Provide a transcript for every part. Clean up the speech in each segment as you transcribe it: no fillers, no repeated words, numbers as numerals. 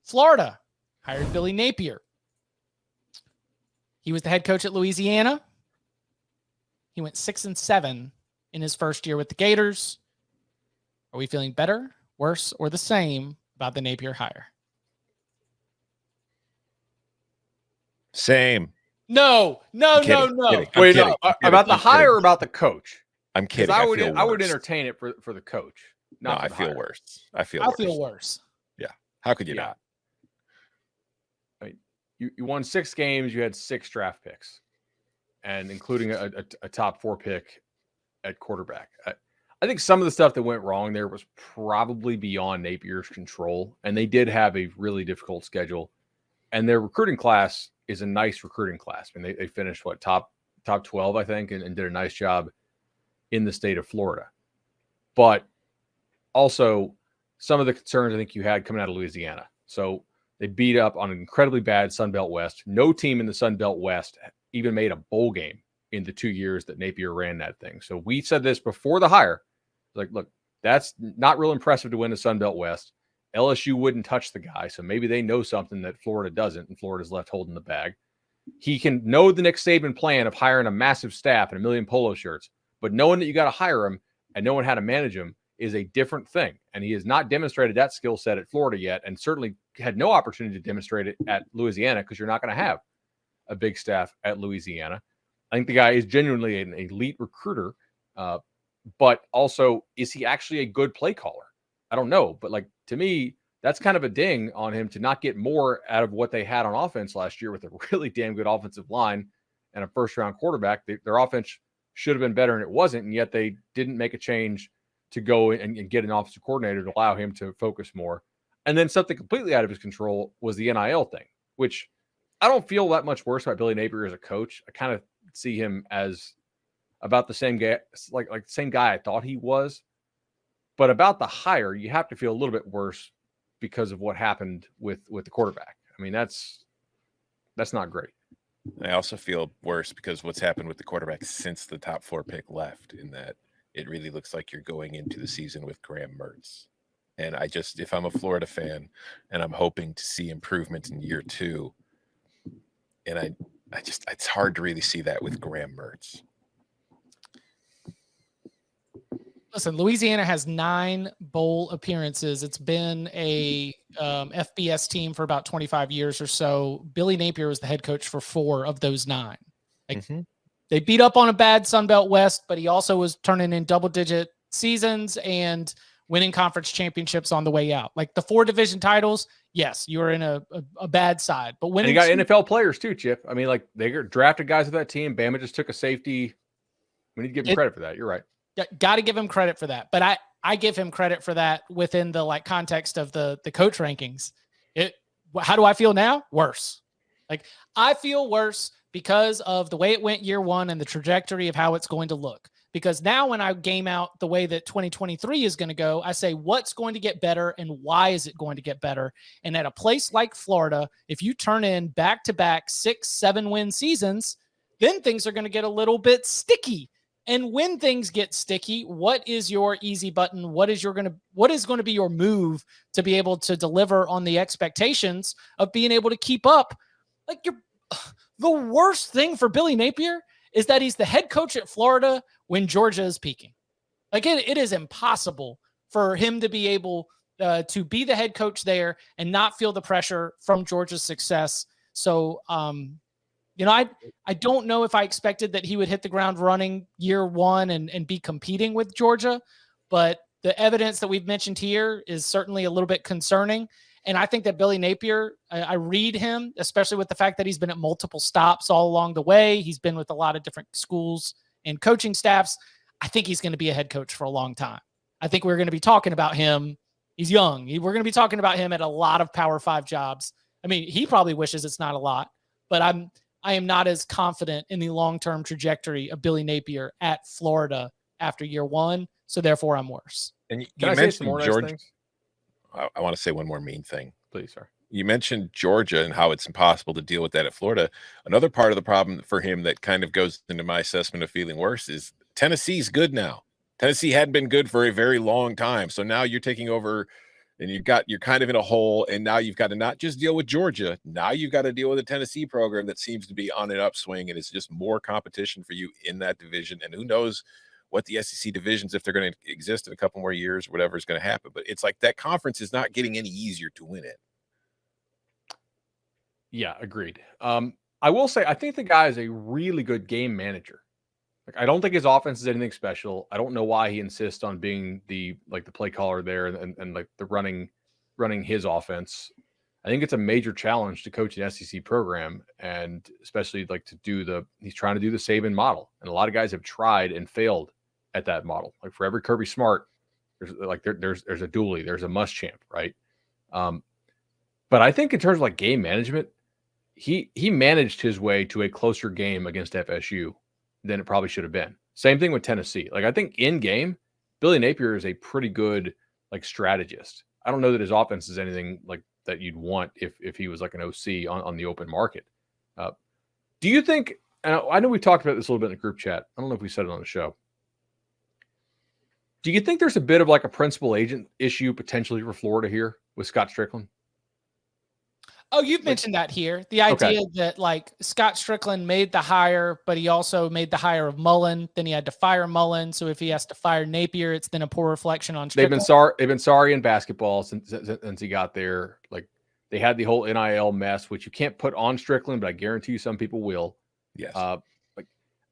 Florida hired Billy Napier. He was the head coach at Louisiana. He went 6-7 in his first year with the Gators. Are we feeling better, worse, or the same about the Napier hire? Same. No. Kidding. Wait, kidding. About the hire or about the coach? I'm kidding. I would entertain it for the coach. I feel worse. I feel worse. Yeah. How could you not? I mean, you won 6 games. You had 6 draft picks, and including a top 4 pick at quarterback. I think some of the stuff that went wrong there was probably beyond Napier's control, and they did have a really difficult schedule. And their recruiting class is a nice recruiting class. I mean, they finished top 12, I think, and did a nice job in the state of Florida. But also some of the concerns I think you had coming out of Louisiana. So they beat up on an incredibly bad Sun Belt West. No team in the Sun Belt West even made a bowl game in the 2 years that Napier ran that thing. So we said this before the hire. Like, look, that's not real impressive to win the Sun Belt West. LSU wouldn't touch the guy, so maybe they know something that Florida doesn't, and Florida's left holding the bag. He can know the Nick Saban plan of hiring a massive staff and 1 million polo shirts, but knowing that you got to hire him and knowing how to manage him is a different thing. And he has not demonstrated that skill set at Florida yet, and certainly had no opportunity to demonstrate it at Louisiana because you're not going to have a big staff at Louisiana. I think the guy is genuinely an elite recruiter, but also, is he actually a good play caller? I don't know, but to me, that's kind of a ding on him to not get more out of what they had on offense last year with a really damn good offensive line and a first-round quarterback. Their offense should have been better, and it wasn't, and yet they didn't make a change to go and get an offensive coordinator to allow him to focus more. And then something completely out of his control was the NIL thing, which I don't feel that much worse about Billy Napier as a coach. I kind of see him as about the same guy, like the same guy I thought he was. But about the hire, you have to feel a little bit worse because of what happened with the quarterback. I mean, that's not great. I also feel worse because what's happened with the quarterback since the top 4 pick left, in that it really looks like you're going into the season with Graham Mertz. And if I'm a Florida fan and I'm hoping to see improvement in year 2, and it's hard to really see that with Graham Mertz. Listen, Louisiana has 9 bowl appearances. It's been a FBS team for about 25 years or so. Billy Napier was the head coach for 4 of those 9. They beat up on a bad Sun Belt West, but he also was turning in double-digit seasons and winning conference championships on the way out. The 4 division titles, yes, you were in a bad side. But when you got NFL players too, Chip. I mean, they drafted guys with that team. Bama just took a safety. We need to give him credit for that. You're right. Got to give him credit for that. But I give him credit for that within the context of the coach rankings. How do I feel now? Worse. I feel worse because of the way it went year 1 and the trajectory of how it's going to look. Because now when I game out the way that 2023 is going to go, I say, what's going to get better and why is it going to get better? And at a place like Florida, if you turn in back-to-back 6-7 win seasons, then things are going to get a little bit sticky. And when things get sticky, what is your easy button? What is going to be your move to be able to deliver on the expectations of being able to keep up? The worst thing for Billy Napier is that he's the head coach at Florida when Georgia is peaking. It is impossible for him to be able to be the head coach there and not feel the pressure from Georgia's success. So, I don't know if I expected that he would hit the ground running year 1 and be competing with Georgia, but the evidence that we've mentioned here is certainly a little bit concerning. And I think that Billy Napier, I read him, especially with the fact that he's been at multiple stops all along the way. He's been with a lot of different schools and coaching staffs. I think he's going to be a head coach for a long time. I think we're going to be talking about him. He's young. We're going to be talking about him at a lot of Power 5 jobs. I mean, he probably wishes it's not a lot, but I am not as confident in the long-term trajectory of Billy Napier at Florida after year 1. So therefore I'm worse. And you Can I mentioned say some more Georgia. nice things? I want to say one more mean thing. Please, sir. You mentioned Georgia and how it's impossible to deal with that at Florida. Another part of the problem for him that kind of goes into my assessment of feeling worse is Tennessee's good now. Tennessee hadn't been good for a very long time. So now you're taking over And you're kind of in a hole, and now you've got to not just deal with Georgia. Now you've got to deal with a Tennessee program that seems to be on an upswing, and it's just more competition for you in that division. And who knows what the SEC divisions, if they're going to exist in a couple more years, whatever is going to happen. But it's like that conference is not getting any easier to win it. Yeah, agreed. I will say, I think the guy is a really good game manager. Like, I don't think his offense is anything special. I don't know why he insists on being the play caller there and like the running his offense. I think it's a major challenge to coach an SEC program, and especially like he's trying to do the Saban model. And a lot of guys have tried and failed at that model. Like for every Kirby Smart, there's a Dooley, there's a Muschamp, right? But I think in terms of like game management, he managed his way to a closer game against FSU than it probably should have been. Same thing with Tennessee. Like I think in game, Billy Napier is a pretty good like strategist. I don't know that his offense is anything like that you'd want if he was like an OC on the open market. Do you think, and I know we talked about this a little bit in the group chat. I don't know if we said it on the show. Do you think there's a bit of like a principal agent issue potentially for Florida here with Scott Strickland? Oh, you've mentioned that here. The idea that like Scott Strickland made the hire, but he also made the hire of Mullen. Then he had to fire Mullen. So if he has to fire Napier, it's then a poor reflection on Strickland. They've been sorry in basketball since he got there. Like they had the whole NIL mess, which you can't put on Strickland, but I guarantee you some people will. Yes. Like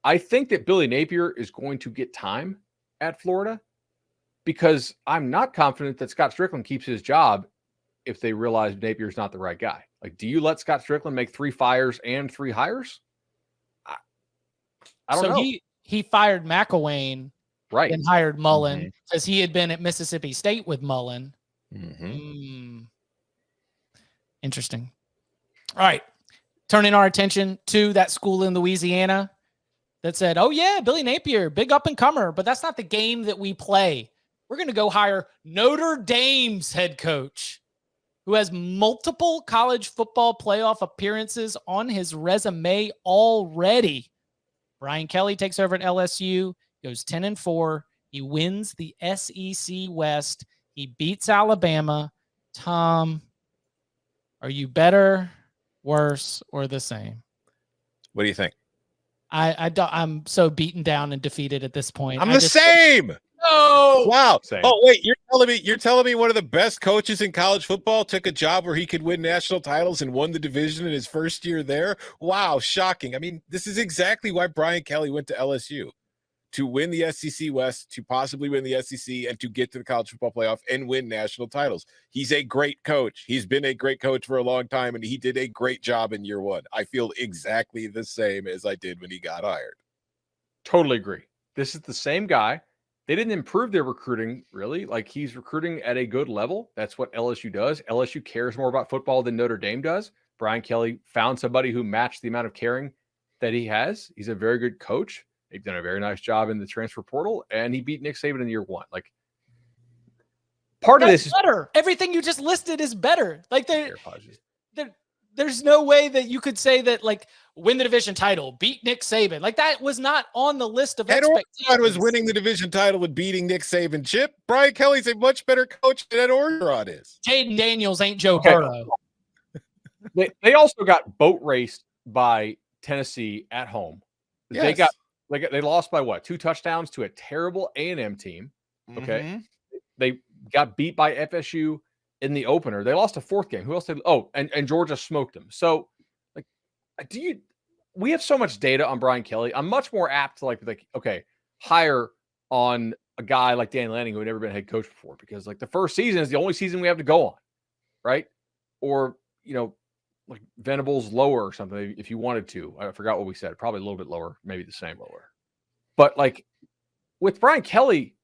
I think that Billy Napier is going to get time at Florida because I'm not confident that Scott Strickland keeps his job if they realize Napier's not the right guy. Like, do you let Scott Strickland make 3 fires and 3 hires? I don't know. So he fired McElwain, right, and hired Mullen because he had been at Mississippi State with Mullen. Interesting. All right. Turning our attention to that school in Louisiana that said, oh yeah, Billy Napier, big up and comer, but that's not the game that we play. We're going to go hire Notre Dame's head coach, who has multiple college football playoff appearances on his resume already. Brian Kelly takes over at LSU, goes 10-4. He wins the SEC West. He beats Alabama. Tom, are you better, worse, or the same? What do you think? I'm so beaten down and defeated at this point. I'm the same. No. Wow. Same. Oh, wait, you're telling me one of the best coaches in college football took a job where he could win national titles and won the division in his first year there? Wow, shocking. I mean, this is exactly why Brian Kelly went to LSU, to win the SEC West, to possibly win the SEC, and to get to the college football playoff and win national titles. He's a great coach. He's been a great coach for a long time, and he did a great job in year 1. I feel exactly the same as I did when he got hired. Totally agree. This is the same guy. They didn't improve their recruiting, really. Like, he's recruiting at a good level. That's what LSU does. LSU cares more about football than Notre Dame does. Brian Kelly found somebody who matched the amount of caring that he has. He's a very good coach. They've done a very nice job in the transfer portal, and he beat Nick Saban in year 1. Like, part of this is better. Everything you just listed is better. Like, there's no way that you could say that, like, win the division title, beat Nick Saban. Like, that was not on the list of expectations. Ed Orgeron was winning the division title and beating Nick Saban. Chip, Brian Kelly's a much better coach than Ed Orgeron is. Jaden Daniels ain't Joe Burrow. They also got boat raced by Tennessee at home. Yes. They lost by what? 2 touchdowns to a terrible A&M team. Okay. They got beat by FSU in the opener. They lost a 4th game. Who else did? Oh, and Georgia smoked them. So, like, we have so much data on Brian Kelly. I'm much more apt to like, okay, hire on a guy like Dan Lanning who had never been a head coach before, because like the first season is the only season we have to go on, right? Or, like Venables lower or something if you wanted to. I forgot what we said. Probably a little bit lower, maybe the same lower. But like with Brian Kelly,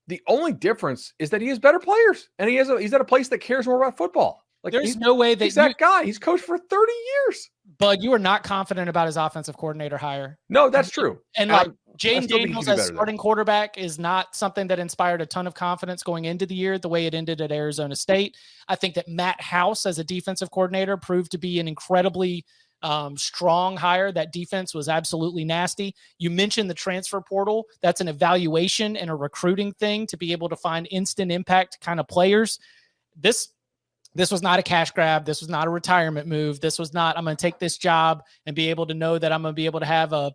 the only difference is that he has better players, and he's at a place that cares more about football. Like, there's no way that he's that guy. He's coached for 30 years. But you are not confident about his offensive coordinator hire. No, that's true. And like Jaden Daniels as starting quarterback is not something that inspired a ton of confidence going into the year the way it ended at Arizona State. I think that Matt House as a defensive coordinator proved to be an incredibly strong hire. That defense was absolutely nasty. You mentioned the transfer portal. That's an evaluation and a recruiting thing to be able to find instant impact kind of players. this was not a cash grab. This was not a retirement move. This was not, I'm going to take this job and be able to know that I'm going to be able to have a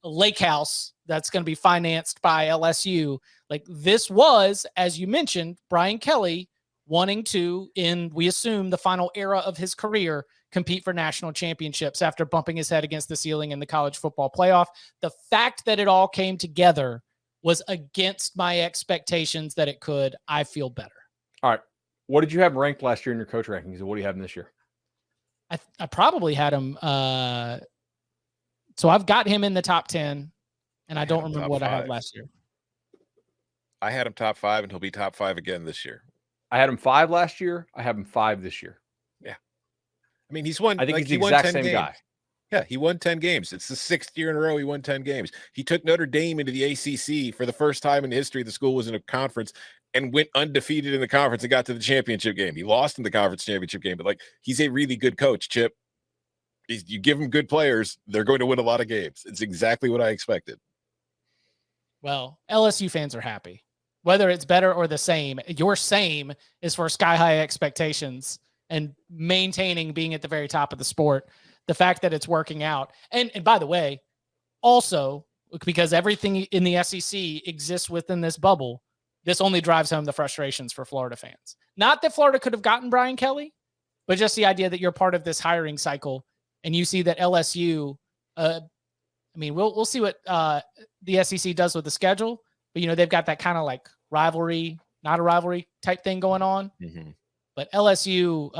lake house that's going to be financed by LSU. Like, this was, as you mentioned, Brian Kelly wanting to, in, we assume, the final era of his career, compete for national championships after bumping his head against the ceiling in the college football playoff. The fact that it all came together was against my expectations that it could. I feel better. All right. What did you have ranked last year in your coach rankings, and what do you have this year? I probably had him. So I've got him in the top 10, and I don't remember what I had last year. I had him top 5, and he'll be top 5 again this year. I had him 5 last year. I have him 5 this year. Yeah. I mean, he's won. I think like, he's the exact same games. guy. Yeah, he won 10 games. It's the 6th year in a row he won 10 games. He took Notre Dame into the ACC for the first time in history. The school was in a conference and went undefeated in the conference and got to the championship game. He lost in the conference championship game, but like, he's a really good coach, Chip. You give him good players, they're going to win a lot of games. It's exactly what I expected. Well, LSU fans are happy. Whether it's better or the same, your same is for sky-high expectations and maintaining being at the very top of the sport. The fact that it's working out. And by the way, also, because everything in the SEC exists within this bubble, this only drives home the frustrations for Florida fans. Not that Florida could have gotten Brian Kelly, but just the idea that you're part of this hiring cycle and you see that LSU, I mean, we'll see what the SEC does with the schedule, but, you know, they've got that kind of like rivalry, not a rivalry type thing going on. Mm-hmm. But LSU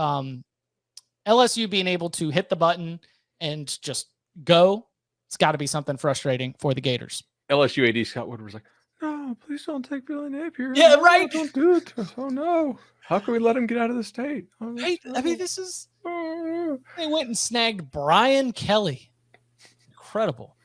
being able to hit the button and just go, it's got to be something frustrating for the Gators. LSU AD Scott Woodward was like, no, please don't take Billy Napier. Yeah, no, right. Don't do it. Oh, no. How can we let him get out of the state? Oh, right. I mean, this is, they went and snagged Brian Kelly. Incredible.